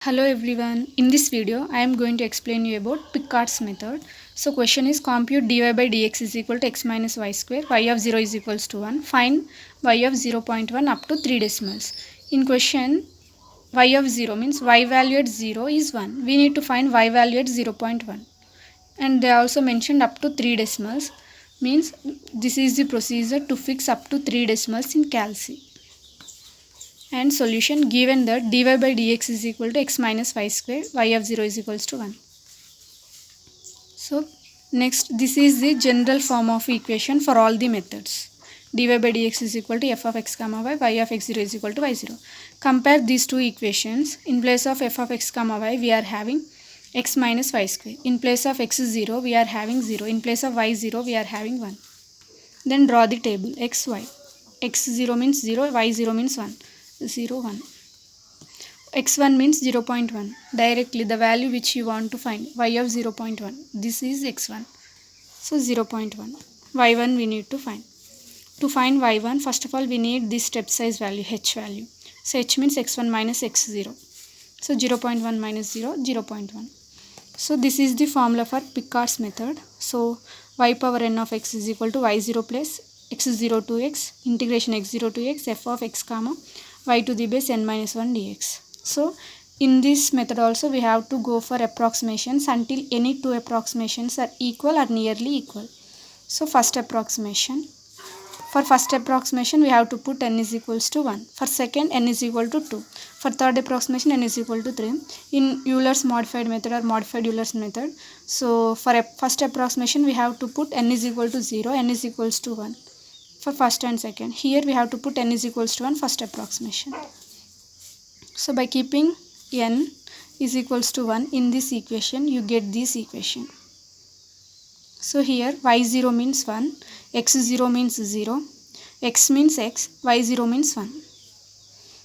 Hello everyone. In this video, I am going to explain you about Picard's method. So question is compute dy by dx is equal to x minus y square, y of 0 is equals to 1. Find y of 0.1 up to 3 decimals. In question, y of 0 means y value at 0 is 1. We need to find y value at 0.1. And they also mentioned up to 3 decimals means this is the procedure to fix up to 3 decimals in calci. And solution given that dy by dx is equal to x minus y square, y of 0 is equals to 1. So next, this is the general form of equation for all the methods. Dy by dx is equal to f of x comma y of x0 is equal to y0. Compare these two equations. In place of f of x comma y, we are having x minus y square. In place of x0, we are having 0. In place of y0, we are having 1. Then draw the table xy. X0 means 0, y0 means 1. 0, 1. x1 means 0.1. Directly the value which you want to find, y of 0.1. This is x1. So 0.1. y1 we need to find. To find y1, first of all we need this step size value, h value. So h means x1 minus x0. So 0.1 minus 0, 0.1. So this is the formula for Picard's method. So y power n of x is equal to y0 plus x0 to x integration x0 to x f of x comma y to the base n minus 1 dx. So in this method also we have to go for approximations until any two approximations are equal or nearly equal. So first approximation. For first approximation we have to put n is equals to 1. For second n is equal to 2. For third approximation n is equal to 3. In Euler's modified method or modified Euler's method. So for first approximation we have to put n is equal to 0, n is equals to 1. For first and second. Here we have to put n is equals to 1 first approximation. So by keeping n is equals to 1 in this equation, you get this equation. So here y0 means 1, x0 means 0, x means x, y0 means 1.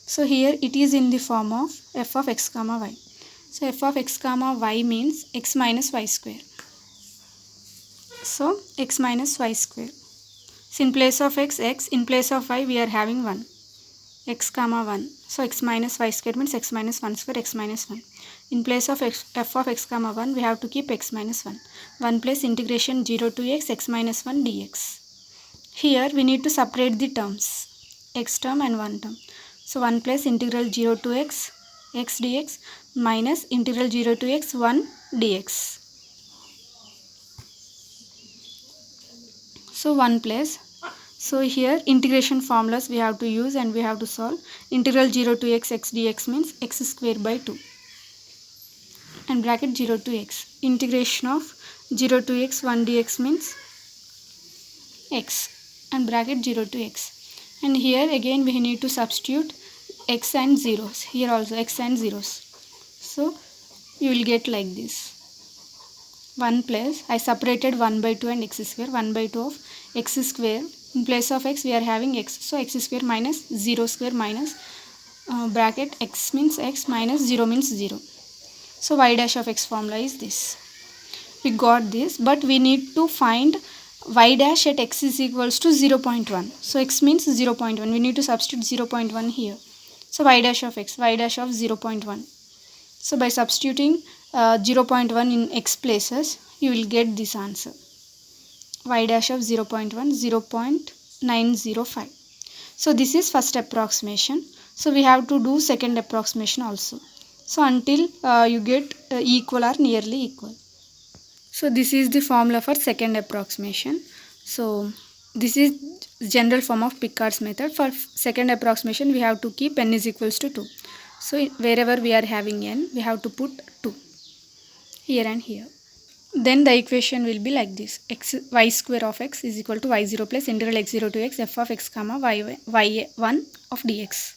So here it is in the form of f of x comma y. So f of x comma y means x minus y square. So x minus y square. So in place of x, in place of y we are having 1. X comma 1. So x minus y square means x minus 1 square, x minus 1. In place of f of x comma 1, we have to keep x minus 1. 1 plus integration 0 to x minus 1 dx. Here we need to separate the terms, x term and 1 term. So 1 plus integral 0 to x dx minus integral 0 to x 1 dx. So 1 plus. So here integration formulas we have to use and we have to solve. Integral 0 to x dx means x square by 2 and bracket 0 to x. Integration of 0 to x 1 dx means x and bracket 0 to x. And here again we need to substitute x and zeros. Here also x and zeros. So you will get like this. 1 plus, I separated 1 by 2 and x square. 1 by 2 of x square. In place of x we are having x. So x square minus 0 square minus bracket x means x minus 0 means 0. So y dash of x formula is this. We got this, but we need to find y dash at x is equals to 0.1. So x means 0.1. We need to substitute 0.1 here. So y dash of x, y dash of 0.1. So by substituting 0.1 in x places, you will get this answer. Y dash of 0.1, 0.905. So this is first approximation. So we have to do second approximation also. So until you get equal or nearly equal. So this is the formula for second approximation. So this is general form of Picard's method. For second approximation we have to keep n is equals to 2. So wherever we are having n, we have to put 2 here and here. Then the equation will be like this. Y square of x is equal to y0 plus integral x0 to x f of x comma y1 of dx.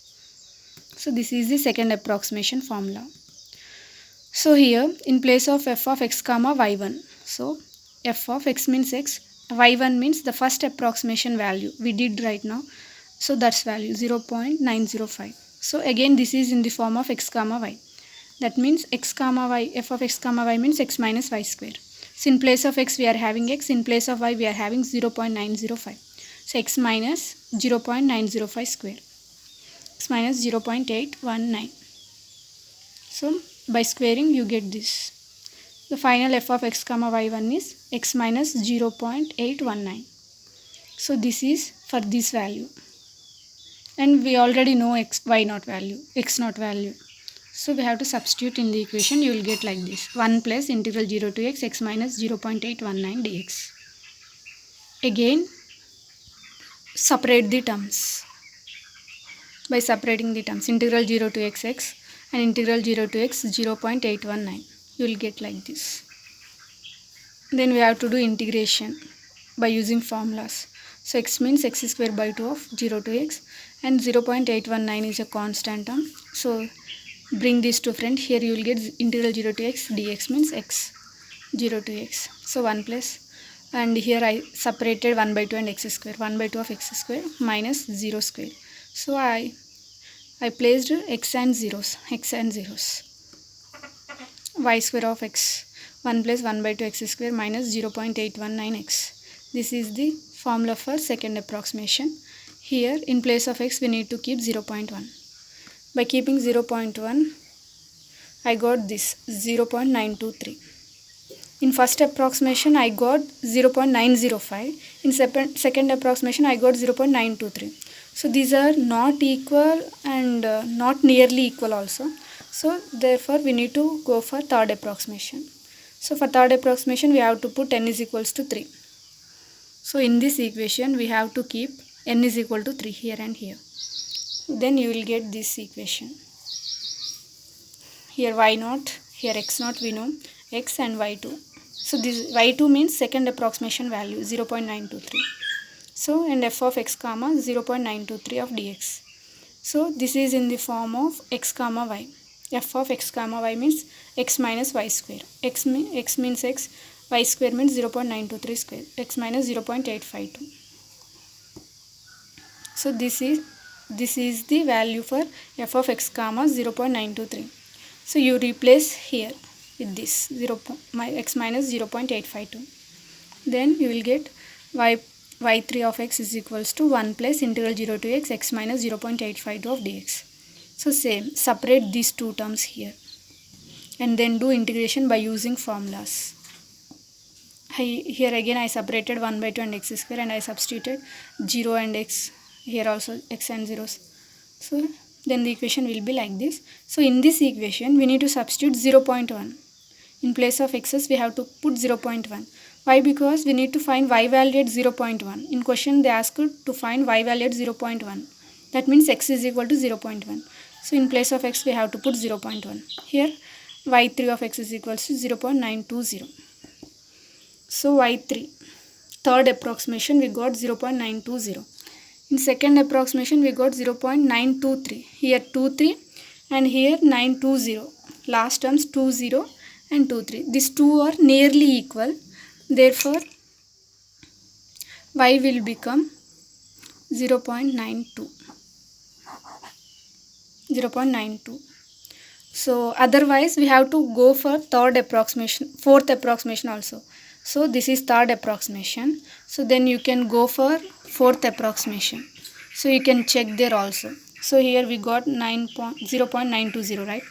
So this is the second approximation formula. So here in place of f of x comma y1. So f of x means x, y1 means the first approximation value we did right now. So that's value 0.905. So again this is in the form of x comma y. That means x comma y, f of x comma y means x minus y square. So in place of x we are having x, in place of y we are having 0.905. So x minus 0.905 square. X minus 0.819. So by squaring you get this. The final f of x comma y1 is x minus 0.819. So this is for this value. And we already know y naught value, x naught value. So we have to substitute in the equation. You will get like this. 1 plus integral 0 to x minus 0.819 dx. Again, separate the terms. By separating the terms, integral 0 to x and integral 0 to x 0.819. You will get like this. Then we have to do integration by using formulas. So x means x square by 2 of 0 to x, and 0.819 is a constant term. So bring this to front. Here you will get integral 0 to x dx means x 0 to x. So 1 plus, and here I separated 1 by 2 and x square. 1 by 2 of x square minus 0 square. So I placed x and zeros. Y square of x. 1 plus 1 by 2 x square minus 0.819x. This is the formula for second approximation. Here in place of x we need to keep 0.1. By keeping 0.1 I got this 0.923. In first approximation I got 0.905. In second approximation I got 0.923. So these are not equal and not nearly equal also. So therefore we need to go for third approximation. So for third approximation we have to put n is equals to 3. So in this equation we have to keep n is equal to 3 here and here. Then you will get this equation. Here y naught, here x naught we know, x and y2. So this y2 means second approximation value 0.923. So and f of x comma 0.923 of dx. So this is in the form of x comma y. F of x comma y means x minus y square. X means x, y square means 0.923 square. X minus 0.852. So this is the value for f of x comma 0.923. So you replace here with this x minus 0.852. Then you will get y3 of x is equals to 1 plus integral 0 to x minus 0.852 of dx. So same, separate these two terms here and then do integration by using formulas. Here again I separated 1 by 2 and x square and I substituted 0 and x, here also x and zeros. So then the equation will be like this. So in this equation we need to substitute 0.1. In place of x's we have to put 0.1. Why? Because we need to find y value at 0.1. In question they asked to find y value at 0.1. That means x is equal to 0.1. So in place of x we have to put 0.1. Here y3 of x is equals to 0.920. So y3, third approximation we got 0.920. In second approximation we got 0.923. Here 23 and here 920. Last terms 20 and 23. These two are nearly equal. Therefore y will become 0.92. So otherwise we have to go for third approximation, fourth approximation also. So this is third approximation. So then you can go for fourth approximation. So you can check there also. So here we got 0.920, right?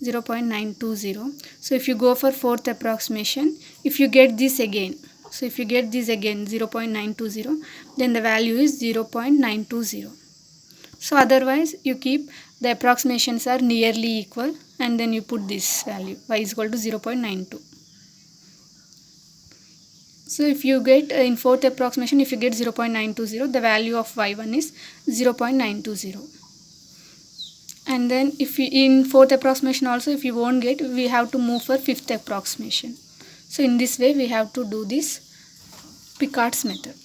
0.920. So if you go for fourth approximation, if you get this again, 0.920, then the value is 0.920. So otherwise you keep the approximations are nearly equal and then you put this value y is equal to 0.92. So if you get in fourth approximation, if you get 0.920, the value of y1 is 0.920. And then if you, in fourth approximation also if you won't get, we have to move for fifth approximation. So in this way we have to do this Picard's method.